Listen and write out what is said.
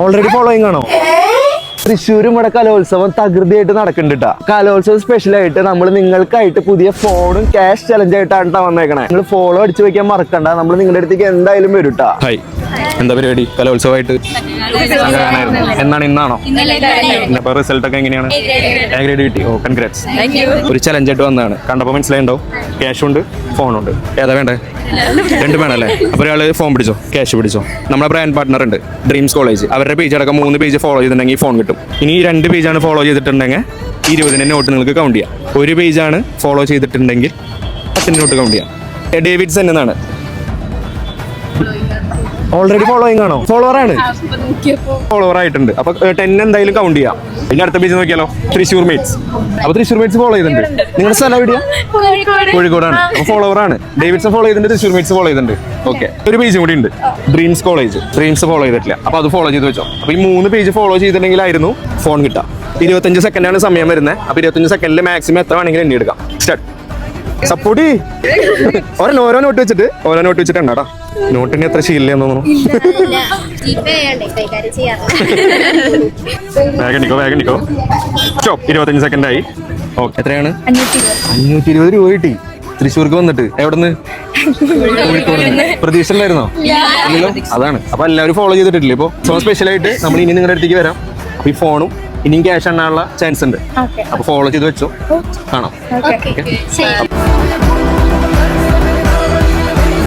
Already following ആണോ? തൃശ്ശൂരും ഇവിടെ കലോത്സവം തകൃതിയായിട്ട് നടക്കുന്നുണ്ട്. കലോത്സവം സ്പെഷ്യൽ ആയിട്ട് നമ്മൾ നിങ്ങൾക്കായിട്ട് പുതിയ ഫോണും ക്യാഷ് ചലഞ്ച് ആയിട്ടാണ് വന്നേക്കണേ. നിങ്ങൾ ഫോളോ അടിച്ചു വെക്കാൻ മറക്കണ്ട. നമ്മൾ നിങ്ങളുടെ അടുത്തേക്ക് എന്തായാലും വരും ട്ടാ. ഹായ്, എന്താ പരിപാടി? കലോത്സവമായിട്ട് എന്നാണ്? ഇന്നാണോ? അപ്പൊ റിസൾട്ട് ഒക്കെ എങ്ങനെയാണ്? എ ഗ്രേഡ് കിട്ടി. ഓ, കൺഗ്രാറ്റ്സ്. ഒരു ചലഞ്ച് ആയിട്ട് വന്നതാണ്. കണ്ടപ്പോൾ മനസ്സിലായിണ്ടോ? ക്യാഷ് ഉണ്ട്, ഫോണുണ്ട്. ഏതാ വേണ്ടേ? രണ്ടും വേണമല്ലേ? അപ്പോൾ ഒരാൾ ഫോൺ പിടിച്ചോ, ക്യാഷ് പിടിച്ചോ. നമ്മുടെ ബ്രാൻഡ് പാർട്ണർ ഉണ്ട്, ഡ്രീംസ് കോളേജ്. അവരുടെ പേജ് അടക്കം 3 പേജ് ഫോളോ ചെയ്തിട്ടുണ്ടെങ്കിൽ ഫോൺ കിട്ടും. ഇനി 2 പേജാണ് ഫോളോ ചെയ്തിട്ടുണ്ടെങ്കിൽ 20 നോട്ട് നിങ്ങൾക്ക് കൗണ്ട് ചെയ്യാം. 1 പേജാണ് ഫോളോ ചെയ്തിട്ടുണ്ടെങ്കിൽ 10 നോട്ട് കൗണ്ട് ചെയ്യാം. ഡേവിഡ്സൺ എന്നാണ്. ഓൾറെഡി ഫോളോയിങ് ആണോ? ഫോളോവർ ആണ്. ഫോളോവർ ആയിട്ടുണ്ട്. അപ്പൊ 10 എന്തായാലും കൗണ്ട് ചെയ്യാം. ഇനി അടുത്ത പേജ് നോക്കിയാലോ? തൃശ്ശൂർ മേറ്റ്സ്. അപ്പൊ തൃശ്ശൂർ മേറ്റ്സ് ഫോളോ ചെയ്തിട്ടുണ്ട്. നിങ്ങളുടെ സ്ഥലം എവിടെയാ? കോഴിക്കോടാണ്. അപ്പൊ ഫോളോവർ ആണ്. ഡേവിഡ്സൺ ഫോളോ ചെയ്തിട്ടുണ്ട്, തൃശ്ശൂർ മേറ്റ്സ് ഫോളോ ചെയ്തിട്ടുണ്ട്. ഓക്കെ, ഒരു പേജും കൂടി ഉണ്ട്, ഡ്രീംസ് കോളേജ്. ഡ്രീംസ് ഫോളോ ചെയ്തിട്ടില്ല, അപ്പൊ അത് ഫോളോ ചെയ്ത് വെച്ചോ. അപ്പൊ ഈ 3 പേജ് ഫോളോ ചെയ്തിട്ടുണ്ടെങ്കിലായിരുന്നു ഫോൺ കിട്ടുക. 25 സെക്കൻഡാണ് സമയം വരുന്നത്. അപ്പൊ 25 സെക്കൻഡിൽ മാക്സിമം എത്ര വേണമെങ്കിലും എണ്ണി എടുക്കാം. സ്റ്റാർട്ട്. സപ്പോർട്ട് ഓരോ നോട്ട് വെച്ചിട്ട് ഉണ്ടാ. നോട്ടിന് എത്ര ശീലെന്ന് തോന്നുന്നു. വേഗം നിക്കോ. സ്റ്റോപ്പ്. 25 സെക്കൻഡ് ആയി. ഓക്കെ, എത്രയാണ്? 520 രൂപ കിട്ടി തൃശ്ശൂർക്ക് വന്നിട്ട്. എവിടെന്ന്? കോഴിക്കോട്. പ്രതീക്ഷയിലായിരുന്നോ? ഇല്ലല്ലോ. അതാണ്. അപ്പൊ എല്ലാവരും ഫോളോ ചെയ്തിട്ടില്ലേ? ഇപ്പൊ സോ സ്പെഷ്യൽ ആയിട്ട് നമ്മൾ ഇനി നിങ്ങളുടെ അടുത്തേക്ക് വരാം. അപ്പൊ ഈ ഫോണും ഇനിയും ക്യാഷ് എണ്ണാനുള്ള ചാൻസ് ഉണ്ട്. അപ്പൊ ഫോളോ ചെയ്ത് വെച്ചോ. കാണാം.